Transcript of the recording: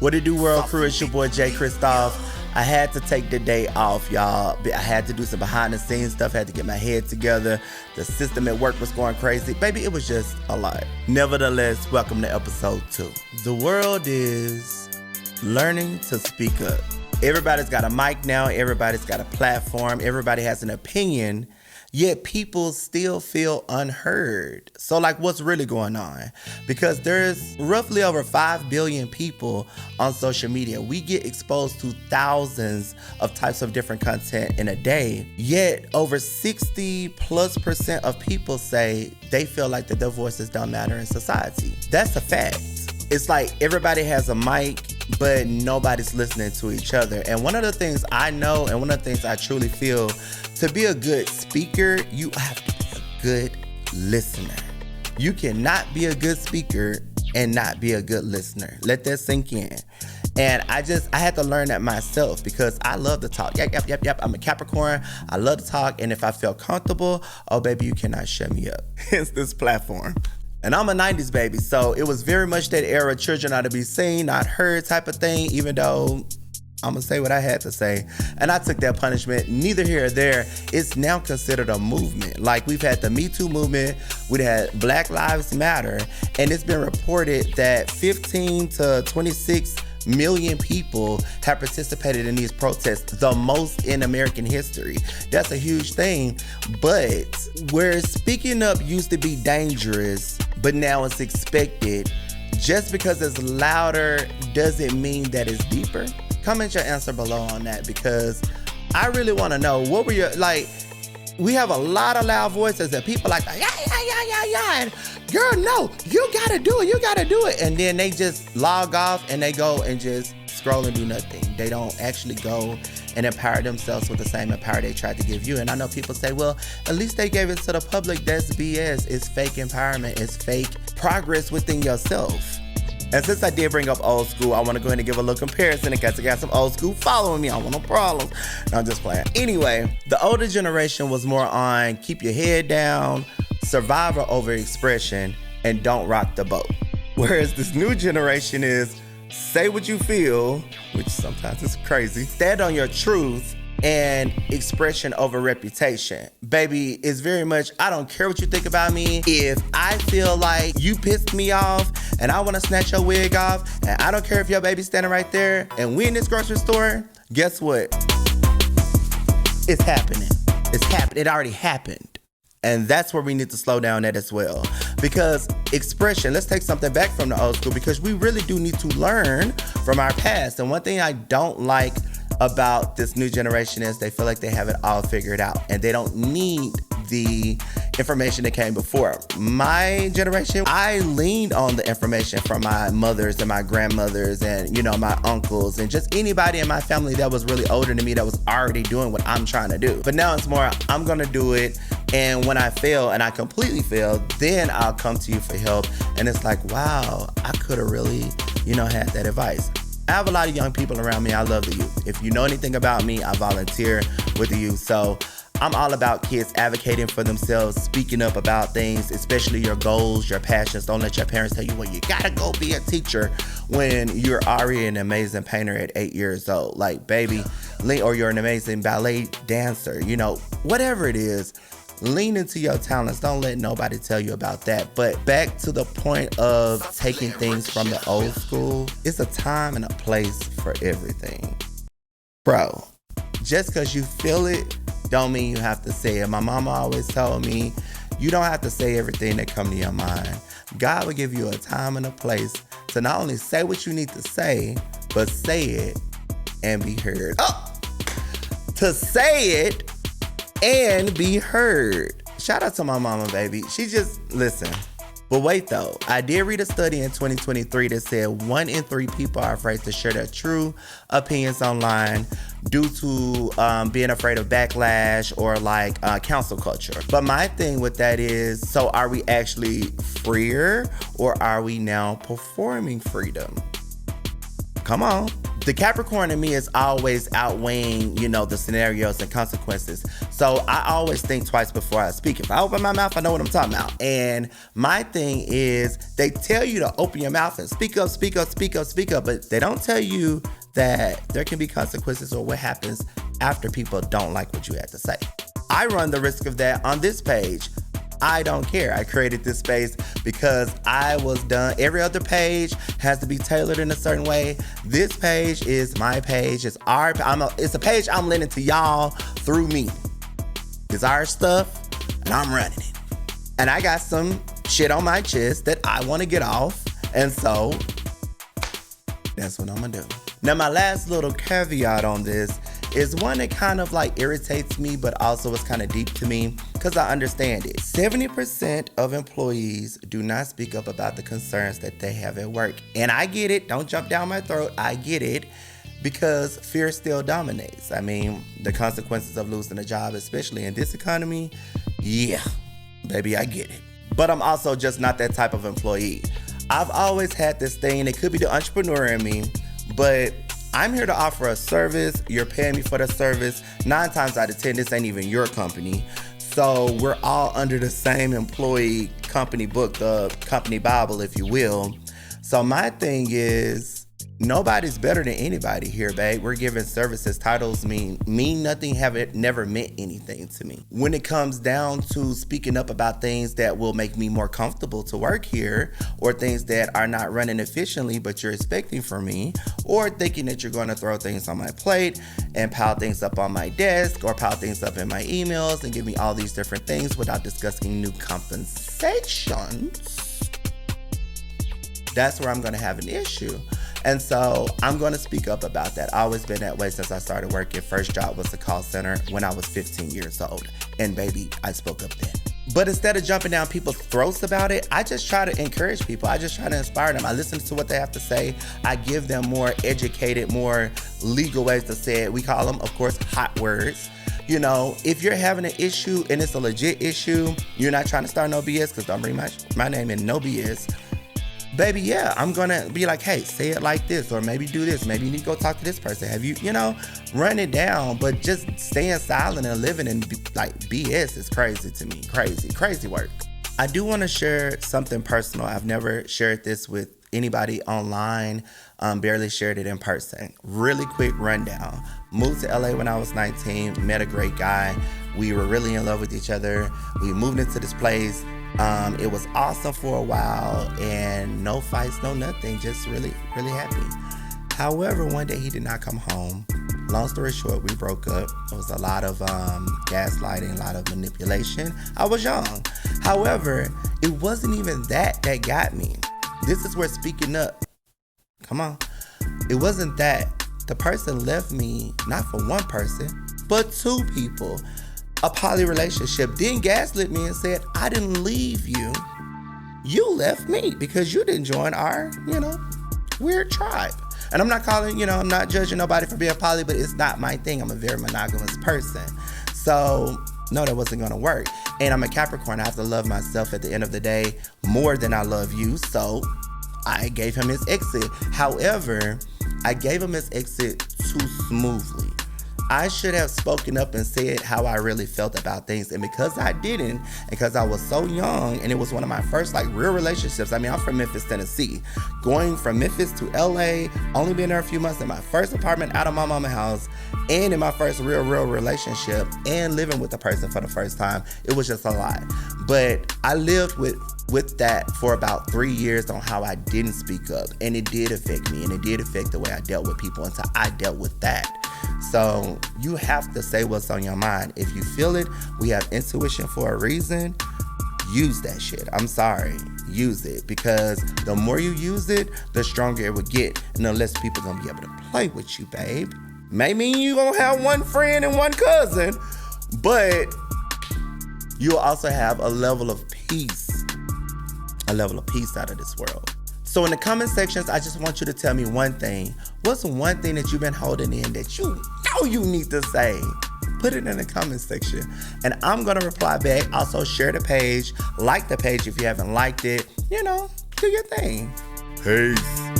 What it do, world crew? It's your boy Jay Kristof. I had to take the day off, y'all. I had to do some behind the scenes stuff, had to get my head together. The system at work was going crazy. Baby, it was just a lot. Nevertheless, welcome to episode 2. The world is learning to speak up. Everybody's got a mic now. Everybody's got a platform. Everybody has an opinion. Yet people still feel unheard. So like, what's really going on? Because there's roughly over 5 billion people on social media. We get exposed to thousands of types of different content in a day. Yet over 60+% of people say they feel like that their voices don't matter in society. That's a fact. It's like everybody has a mic, but nobody's listening to each other. And one of the things I know, and one of the things I truly feel, to be a good speaker, you have to be a good listener. You cannot be a good speaker and not be a good listener. Let that sink in. And I had to learn that myself because I love to talk. Yep. I'm a Capricorn. I love to talk. And if I feel comfortable, oh baby, you cannot shut me up. Hence this platform. And I'm a 90s baby, so it was very much that era, children are to be seen, not heard type of thing, even though I'm gonna say what I had to say. And I took that punishment, neither here or there. It's now considered a movement. Like, we've had the Me Too movement, we had Black Lives Matter, and it's been reported that 15 to 26 million people have participated in these protests, the most in American history. That's a huge thing. But where speaking up used to be dangerous, but now it's expected, just because it's louder doesn't mean that it's deeper. Comment your answer below on that, because I really want to know, what were your, like, we have a lot of loud voices that people like, yeah, and girl, no, you gotta do it. And then they just log off and they go and just scroll and do nothing. They don't actually go and empower themselves with the same empower they tried to give you. And I know people say, well, at least they gave it to the public. That's BS. It's fake empowerment. It's fake progress within yourself. And since I did bring up old school, I want to go ahead and give a little comparison in case I got some old school following me. I don't want no problems. No, I'm just playing. Anyway, the older generation was more on keep your head down, survivor over expression, and don't rock the boat. Whereas this new generation is say what you feel, which sometimes is crazy, stand on your truth, and expression over reputation. Baby, it's very much, I don't care what you think about me. If I feel like you pissed me off and I want to snatch your wig off, and I don't care if your baby's standing right there and we in this grocery store, guess what? It's happening. It's happening. It already happened. And that's where we need to slow down at as well. Because expression, let's take something back from the old school, because we really do need to learn from our past. And one thing I don't like about this new generation is they feel like they have it all figured out and they don't need the information that came before. My generation, I leaned on the information from my mothers and my grandmothers and, you know, my uncles and just anybody in my family that was really older than me that was already doing what I'm trying to do. But now it's more, I'm gonna do it. And when I fail and I completely fail, then I'll come to you for help. And it's like, wow, I could have really, had that advice. I have a lot of young people around me. I love the youth. If you know anything about me, I volunteer with the youth. So I'm all about kids advocating for themselves, speaking up about things, especially your goals, your passions. Don't let your parents tell you, well, you gotta go be a teacher when you're already an amazing painter at 8 years old. Like, baby, or you're an amazing ballet dancer, whatever it is. Lean into your talents. Don't let nobody tell you about that. But back to the point of taking things from the old school, it's a time and a place for everything. Bro, just because you feel it, don't mean you have to say it. My mama always told me, you don't have to say everything that come to your mind. God will give you a time and a place to not only say what you need to say, but say it and be heard. To say it and be heard. Shout out to my mama, baby. She just, listen. But wait though, I did read a study in 2023 that said 1 in 3 people are afraid to share their true opinions online due to being afraid of backlash or like cancel culture. But my thing with that is, so are we actually freer or are we now performing freedom? Come on. The Capricorn in me is always outweighing, the scenarios and consequences. So I always think twice before I speak. If I open my mouth, I know what I'm talking about. And my thing is, they tell you to open your mouth and speak up, but they don't tell you that there can be consequences or what happens after people don't like what you had to say. I run the risk of that on this page. I don't care. I created this space because I was done. Every other page has to be tailored in a certain way. This page is my page. It's a page I'm lending to y'all through me. It's our stuff, and I'm running it. And I got some shit on my chest that I want to get off, and so that's what I'm gonna do. Now, my last little caveat on this is one that kind of irritates me, but also is kind of deep to me because I understand it. 70% of employees do not speak up about the concerns that they have at work. And I get it. Don't jump down my throat. I get it because fear still dominates. I mean, the consequences of losing a job, especially in this economy, yeah, baby, I get it. But I'm also just not that type of employee. I've always had this thing, and it could be the entrepreneur in me, but I'm here to offer a service. You're paying me for the service. 9 times out of 10, this ain't even your company. So we're all under the same employee company book, the company Bible, if you will. So my thing is, nobody's better than anybody here, babe. We're giving services. Titles mean nothing, never meant anything to me. When it comes down to speaking up about things that will make me more comfortable to work here, or things that are not running efficiently but you're expecting from me, or thinking that you're going to throw things on my plate and pile things up on my desk or pile things up in my emails and give me all these different things without discussing new compensations, that's where I'm going to have an issue. And so I'm going to speak up about that. I've always been that way since I started working. First job was a call center when I was 15 years old. And baby, I spoke up then. But instead of jumping down people's throats about it, I just try to encourage people. I just try to inspire them. I listen to what they have to say. I give them more educated, more legal ways to say it. We call them, of course, hot words. If you're having an issue and it's a legit issue, you're not trying to start no BS, because don't bring my name in no BS. Baby, yeah, I'm gonna be like, hey, say it like this, or maybe do this. Maybe you need to go talk to this person. Have you, run it down, but just staying silent and living in BS is crazy to me. Crazy work. I do want to share something personal. I've never shared this with anybody online, barely shared it in person. Really quick rundown. Moved to LA when I was 19, met a great guy. We were really in love with each other. We moved into this place. It was awesome for a while, and no fights, no nothing, just really, really happy. However, one day he did not come home. Long story short, we broke up. It was a lot of gaslighting, a lot of manipulation. I was young. However, it wasn't even that got me. This is where speaking up, come on. It wasn't that. The person left me, not for one person, but 2 people. A poly relationship, then gaslit me and said, I didn't leave you. You left me because you didn't join our, weird tribe. And I'm not calling, I'm not judging nobody for being poly, but it's not my thing. I'm a very monogamous person. So, no, that wasn't going to work. And I'm a Capricorn. I have to love myself at the end of the day more than I love you. So, I gave him his exit. However, I gave him his exit too smoothly. I should have spoken up and said how I really felt about things. And because I didn't, because I was so young, and it was one of my first real relationships. I mean, I'm from Memphis, Tennessee. Going from Memphis to LA, only been there a few months, in my first apartment out of my mama's house, and in my first real relationship, and living with a person for the first time, it was just a lot. But I lived with that for about 3 years on how I didn't speak up. And it did affect me, and it did affect the way I dealt with people until I dealt with that. So you have to say what's on your mind. If you feel it, we have intuition for a reason. Use that shit. I'm sorry. Use it, because the more you use it, the stronger it will get, and the less people gonna be able to play with you, babe. May mean you gonna have one friend and one cousin, but you'll also have a level of peace out of this world. So in the comment sections, I just want you to tell me one thing. What's one thing that you've been holding in that you know you need to say? Put it in the comment section, and I'm gonna reply back. Also, share the page, like the page if you haven't liked it. Do your thing. Peace.